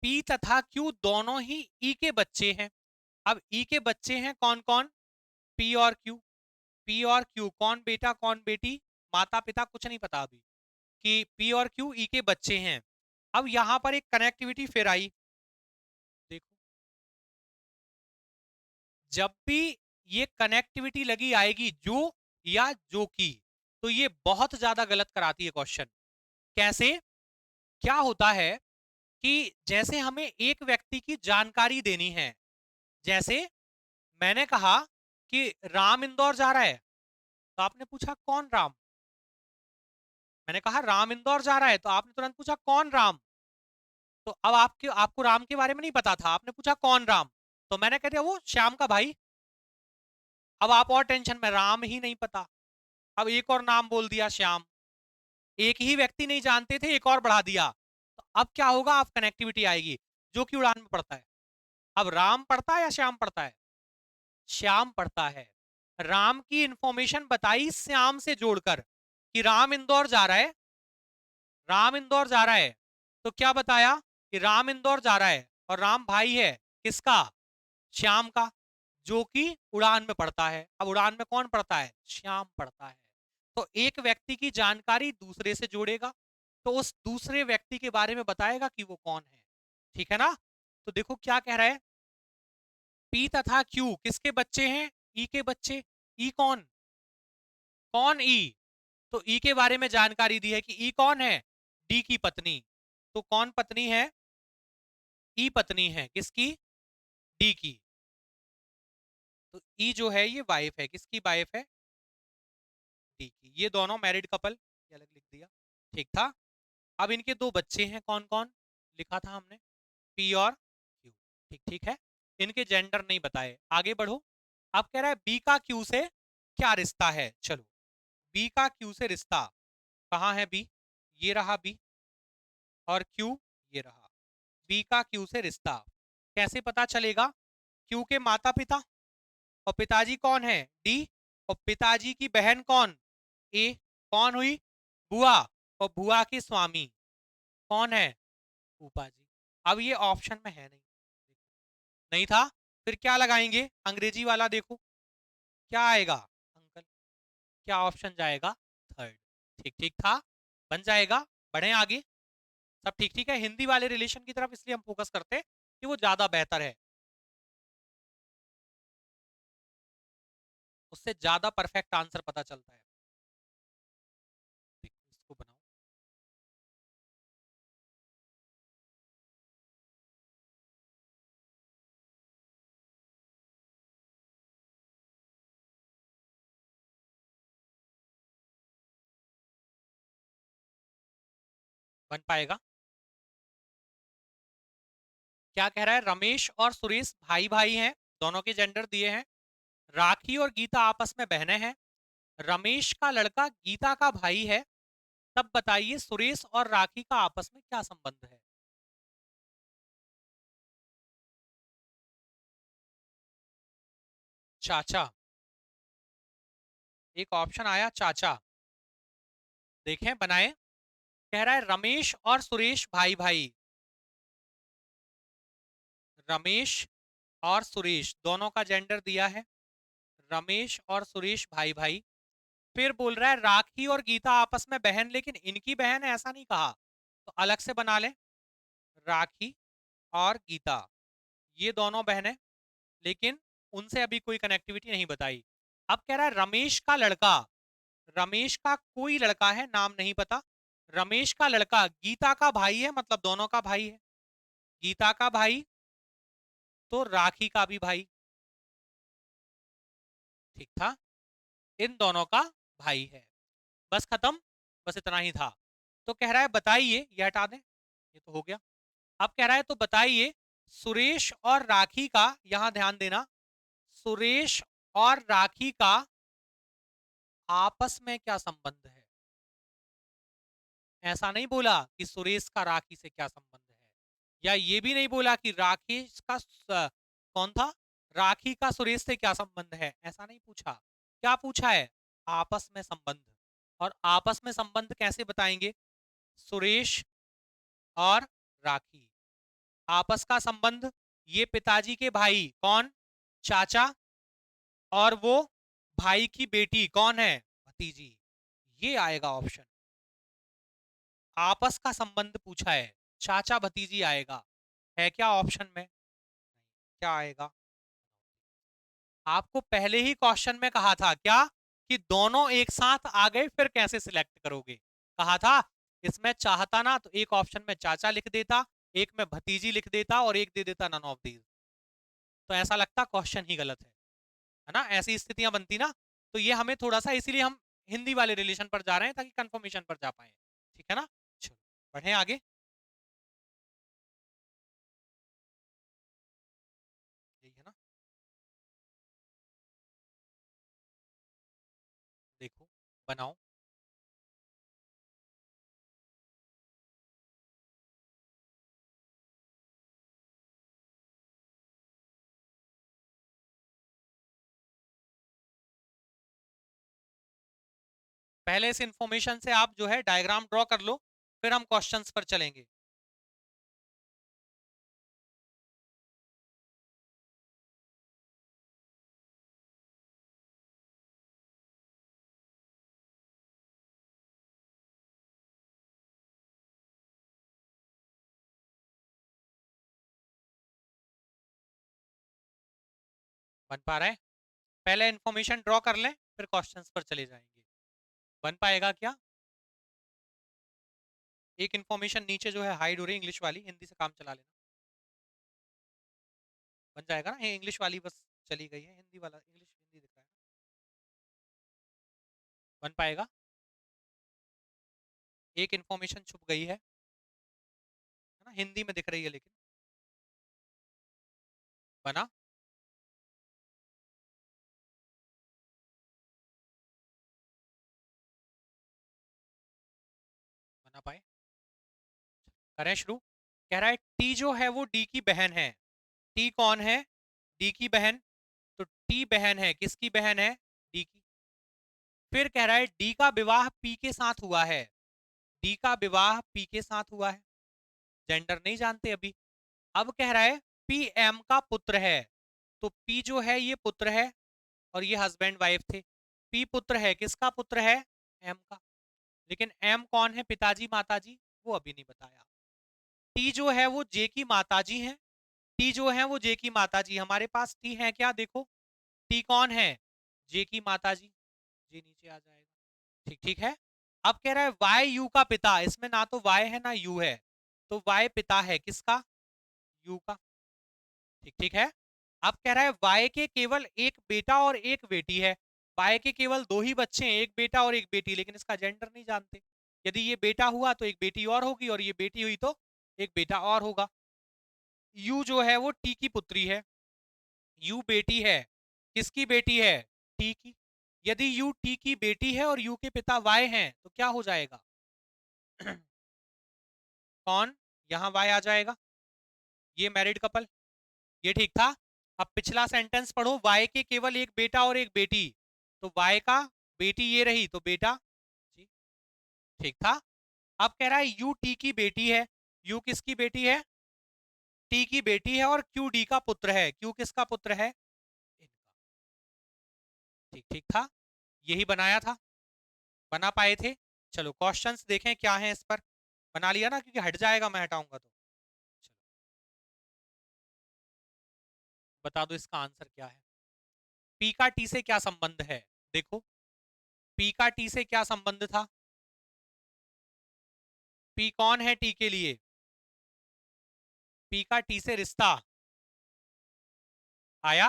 पी तथा क्यू दोनों ही ई के बच्चे हैं। अब ई के बच्चे हैं कौन कौन? पी और क्यू। पी और क्यू कौन बेटा कौन बेटी? माता पिता कुछ नहीं पता अभी, कि पी और क्यू ई के बच्चे हैं। अब यहां पर एक कनेक्टिविटी फिर आई। देखो, जब भी ये कनेक्टिविटी लगी आएगी जो या जो की, तो ये बहुत ज्यादा गलत कराती है क्वेश्चन। कैसे? क्या होता है कि जैसे हमें एक व्यक्ति की जानकारी देनी है, जैसे मैंने कहा कि राम इंदौर जा रहा है, तो आपने पूछा कौन राम? मैंने कहा राम इंदौर जा रहा है, तो आपने तुरंत पूछा कौन राम? तो अब आपको राम के बारे में नहीं पता था, आपने पूछा कौन राम, तो मैंने कह दिया वो श्याम का भाई। अब आप और टेंशन में, राम ही नहीं पता, अब एक और नाम बोल दिया श्याम। एक ही व्यक्ति नहीं जानते थे, एक और बढ़ा दिया, तो अब क्या होगा? आप कनेक्टिविटी आएगी जो कि उड़ान में पड़ता है। अब राम पड़ता है या श्याम पड़ता है? श्याम पड़ता है। राम की इंफॉर्मेशन बताई श्याम से जोड़कर कि राम इंदौर जा रहा है, राम इंदौर जा रहा है, तो क्या बताया? कि राम इंदौर जा रहा है, और राम भाई है किसका? श्याम का, जो कि उड़ान में पड़ता है। अब उड़ान में कौन पड़ता है? श्याम पड़ता है। तो एक व्यक्ति की जानकारी दूसरे से जोड़ेगा, तो उस दूसरे व्यक्ति के बारे में बताएगा कि वो कौन है। ठीक है ना? तो देखो क्या कह रहा है, पी तथा क्यू किसके बच्चे हैं? ई के बच्चे। ई कौन? कौन ई? तो ई के बारे में जानकारी दी है कि ई कौन है? डी की पत्नी। तो कौन पत्नी है? ई पत्नी है किसकी? डी की। तो ई जो है ये वाइफ है, किसकी वाइफ है? डी की। ये दोनों मैरिड कपल, ये अलग लिख दिया, ठीक था। अब इनके दो बच्चे हैं, कौन कौन लिखा था हमने? पी और क्यू। ठीक ठीक है। इनके जेंडर नहीं बताए, आगे बढ़ो। अब कह रहा है बी का क्यू से क्या रिश्ता है? चलो, बी का क्यू से रिश्ता कहाँ है? बी, ये रहा बी, और क्यू ये रहा। बी का क्यू से रिश्ता कैसे पता चलेगा? क्यू के माता पिता, और पिताजी कौन है? डी, और पिताजी की बहन कौन? ए। कौन हुई? बुआ, और बुआ के स्वामी कौन है? फूफा जी। अब ये ऑप्शन में है नहीं, नहीं था, फिर क्या लगाएंगे? अंग्रेजी वाला देखो क्या आएगा अंकल, क्या ऑप्शन जाएगा? थर्ड। ठीक ठीक था, बन जाएगा। बढ़े आगे, सब ठीक ठीक है। हिंदी वाले रिलेशन की तरफ इसलिए हम फोकस करते हैं कि वो ज्यादा बेहतर है, उससे ज्यादा परफेक्ट आंसर पता चलता है। देखो, इसको बनाओ। बन पाएगा? क्या कह रहा है? रमेश और सुरेश भाई भाई हैं, दोनों के जेंडर दिए हैं। राखी और गीता आपस में बहनें हैं। रमेश का लड़का गीता का भाई है। तब बताइए सुरेश और राखी का आपस में क्या संबंध है? चाचा। एक ऑप्शन आया चाचा, देखें बनाए। कह रहा है रमेश और सुरेश भाई भाई। रमेश और सुरेश दोनों का जेंडर दिया है। रमेश और सुरेश भाई भाई। फिर बोल रहा है राखी और गीता आपस में बहन, लेकिन इनकी बहन है ऐसा नहीं कहा, तो अलग से बना लें। राखी और गीता ये दोनों बहनें, लेकिन उनसे अभी कोई कनेक्टिविटी नहीं बताई। अब कह रहा है रमेश का लड़का, रमेश का कोई लड़का है, नाम नहीं पता। रमेश का लड़का गीता का भाई है, मतलब दोनों का भाई है। गीता का भाई तो राखी का भी भाई, ठीक था, इन दोनों का भाई है। बस खत्म, बस इतना ही था। तो कह रहा है बताइए, ये हटा दें, ये तो हो गया। अब कह रहा है तो बताइए सुरेश और राखी का, यहां ध्यान देना, सुरेश और राखी का आपस में क्या संबंध है। ऐसा नहीं बोला कि सुरेश का राखी से क्या संबंध है, या ये भी नहीं बोला कि राकेश का कौन था, राखी का सुरेश से क्या संबंध है, ऐसा नहीं पूछा। क्या पूछा है, आपस में संबंध। और आपस में संबंध कैसे बताएंगे, सुरेश और राखी आपस का संबंध, ये पिताजी के भाई कौन, चाचा, और वो भाई की बेटी कौन है, भतीजी। ये आएगा ऑप्शन। आपस का संबंध पूछा है, चाचा भतीजी आएगा, है क्या ऑप्शन में, क्या आएगा। आपको पहले ही क्वेश्चन में कहा था क्या, कि दोनों एक साथ आ गए फिर कैसे सिलेक्ट करोगे, कहा था इसमें चाहता ना तो एक ऑप्शन में चाचा लिख देता, एक में भतीजी लिख देता, और एक दे देता नन ऑफ दीज। तो ऐसा लगता क्वेश्चन ही गलत है ना, ऐसी स्थितियां बनती ना। तो ये हमें थोड़ा सा, इसीलिए हम हिंदी वाले रिलेशन पर जा रहे हैं ताकि कंफर्मेशन पर जा पाए, ठीक है ना। चलो बढ़े आगे। यही है ना, देखो बनाओ। पहले इस इंफॉर्मेशन से आप जो है डायग्राम ड्रॉ कर लो, फिर हम क्वेश्चंस पर चलेंगे। बन पा रहा है, पहले इंफॉर्मेशन ड्रॉ कर लें फिर क्वेश्चंस पर चले जाएंगे। बन पाएगा क्या, एक इंफॉर्मेशन नीचे जो है हाइड हो रही है इंग्लिश वाली, हिंदी से काम चला लेना। बन जाएगा ना, इंग्लिश वाली बस चली गई है, हिंदी वाला इंग्लिश हिंदी दिख रहा है ना। बन पाएगा, एक इंफॉर्मेशन छुप गई है ना, हिंदी में दिख रही है लेकिन। बना, बना पाए, करें शुरू। कह रहा है टी जो है वो डी की बहन है। टी कौन है, डी की बहन। तो टी बहन है, किसकी बहन है, डी की। फिर कह रहा है डी का विवाह पी के साथ हुआ है, डी का विवाह पी के साथ हुआ है, जेंडर नहीं जानते अभी। अब कह रहा है पी एम का पुत्र है, तो पी जो है ये पुत्र है, और ये हस्बैंड वाइफ थे। पी पुत्र है, किसका पुत्र है, एम का। लेकिन एम कौन है, पिताजी माताजी, वो अभी नहीं बताया। टी जो है वो जे की माताजी है, टी जो है वो जे की माताजी, हमारे पास टी है क्या, देखो टी कौन है, जे की माताजी, जे नीचे आ जाएगा, ठीक ठीक है। अब कह रहा है वाई यू का पिता, इसमें ना तो वाई है ना यू है, तो वाई पिता है किसका, यू का, ठीक ठीक है। अब कह रहा है वाई के केवल एक बेटा और एक बेटी है, वाई के केवल दो ही बच्चे हैं, एक बेटा और एक बेटी, लेकिन इसका जेंडर नहीं जानते। यदि ये बेटा हुआ तो एक बेटी और होगी, और ये बेटी हुई तो एक बेटा और होगा। यू जो है वो टी की पुत्री है, यू बेटी है, किसकी बेटी है, टी की। यदि यू टी की बेटी है और यू के पिता वाई हैं तो क्या हो जाएगा कौन, यहां वाई आ जाएगा, ये मैरिड कपल, ये ठीक था। अब पिछला सेंटेंस पढ़ो, वाई के केवल एक बेटा और एक बेटी, तो वाई का बेटी ये रही तो बेटा, जी ठीक था। अब कह रहा है यू टी की बेटी है, यू किसकी बेटी है, टी की बेटी है, और क्यू डी का पुत्र है, क्यू किसका पुत्र है, इनका, ठीक ठीक था, यही बनाया था। बना पाए थे? चलो क्वेश्चंस देखें क्या है इस पर। बना लिया ना, क्योंकि हट जाएगा मैं हटाऊंगा तो। चलो बता दो इसका आंसर क्या है। पी का टी से क्या संबंध है? देखो, पी का टी से क्या संबंध था? पी कौन है टी के लिए? पी का टी से रिश्ता आया?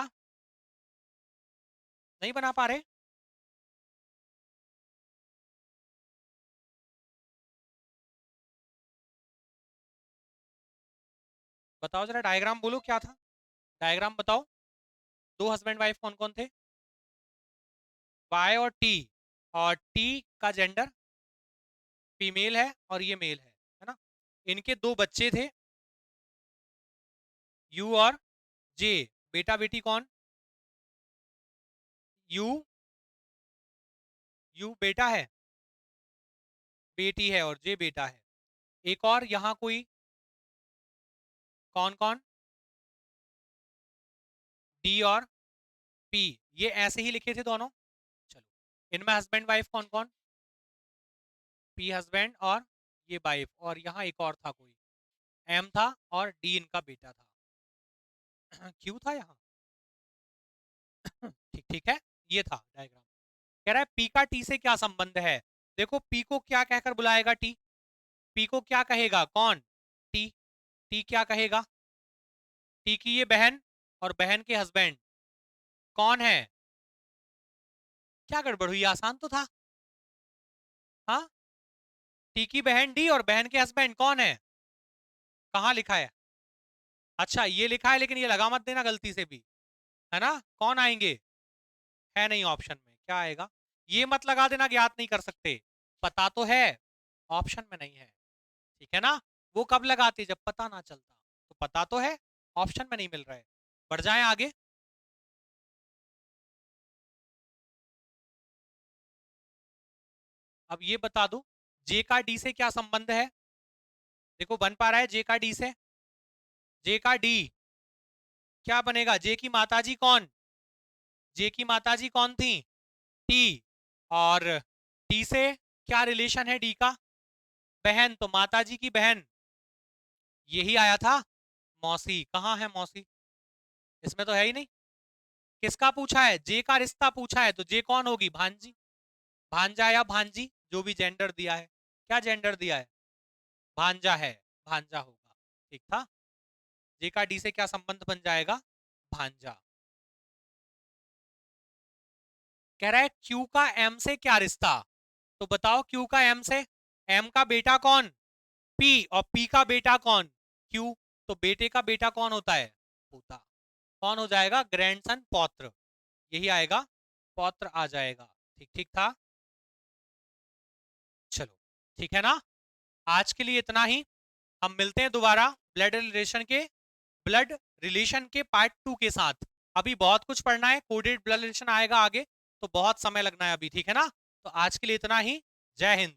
नहीं बना पा रहे? बताओ जरा, डायग्राम बोलो क्या था, डायग्राम बताओ। दो हस्बैंड वाइफ कौन कौन थे? वाई और टी। और टी का जेंडर फीमेल है और ये मेल है ना। इनके दो बच्चे थे, यू और जे। बेटा बेटी कौन? यू, यू बेटा है, बेटी है, और जे बेटा है। एक और यहाँ कोई, कौन कौन? डी और पी। ये ऐसे ही लिखे थे दोनों। चलो, इनमें हस्बैंड वाइफ कौन कौन? पी हस्बैंड और ये वाइफ, और यहाँ एक और था कोई, एम था, और डी इनका बेटा था। क्यों था यहाँ? ठीक ठीक है, ये था डायग्राम। कह रहा है पी का टी से क्या संबंध है। देखो, पी को क्या कहकर बुलाएगा टी? पी को क्या कहेगा कौन? टी। टी क्या कहेगा? टी की ये बहन और बहन के हस्बैंड कौन है? क्या गड़बड़ हुई, आसान तो था। हाँ, टी की बहन डी और बहन के हस्बैंड कौन है? कहाँ लिखा है? अच्छा ये लिखा है, लेकिन ये लगा मत देना गलती से भी, है ना। कौन आएंगे? है नहीं ऑप्शन में, क्या आएगा? ये मत लगा देना कि याद नहीं कर सकते, पता तो है, ऑप्शन में नहीं है। ठीक है ना। वो कब लगाते, जब पता ना चलता। तो पता तो है, ऑप्शन में नहीं मिल रहा है। बढ़ जाएं आगे। अब ये बता दो, जे का डी से क्या संबंध है। देखो बन पा रहा है जे का डी से। जे का डी क्या बनेगा? जे की माताजी कौन? जे की माताजी कौन थी? टी। और टी से क्या रिलेशन है डी का? बहन, तो माताजी की बहन, यही आया था, मौसी। कहाँ है मौसी? इसमें तो है ही नहीं। किसका पूछा है? जे का रिश्ता पूछा है, तो जे कौन होगी? भांजी, भांजा या भांजी, जो भी जेंडर दिया है। क्या जेंडर दिया है? भांजा है, भांजा होगा। ठीक था। जे का डी से क्या संबंध बन जाएगा? भांजा। कह रहा है क्यू का एम से क्या रिश्ता। तो बताओ, क्यू का एम से, एम का बेटा कौन? पी, और पी का बेटा कौन? क्यू। तो बेटे का बेटा कौन होता है? पोता। कौन हो जाएगा? ग्रैंडसन, पौत्र, यही आएगा, पौत्र आ जाएगा। ठीक ठीक था। चलो ठीक है ना, आज के लिए इतना ही। हम मिलते हैं दोबारा ब्लड रिलेशन के पार्ट 2 के साथ। अभी बहुत कुछ पढ़ना है, कोडेड ब्लड रिलेशन आएगा आगे, तो बहुत समय लगना है अभी। ठीक है ना, तो आज के लिए इतना ही। जय हिंद।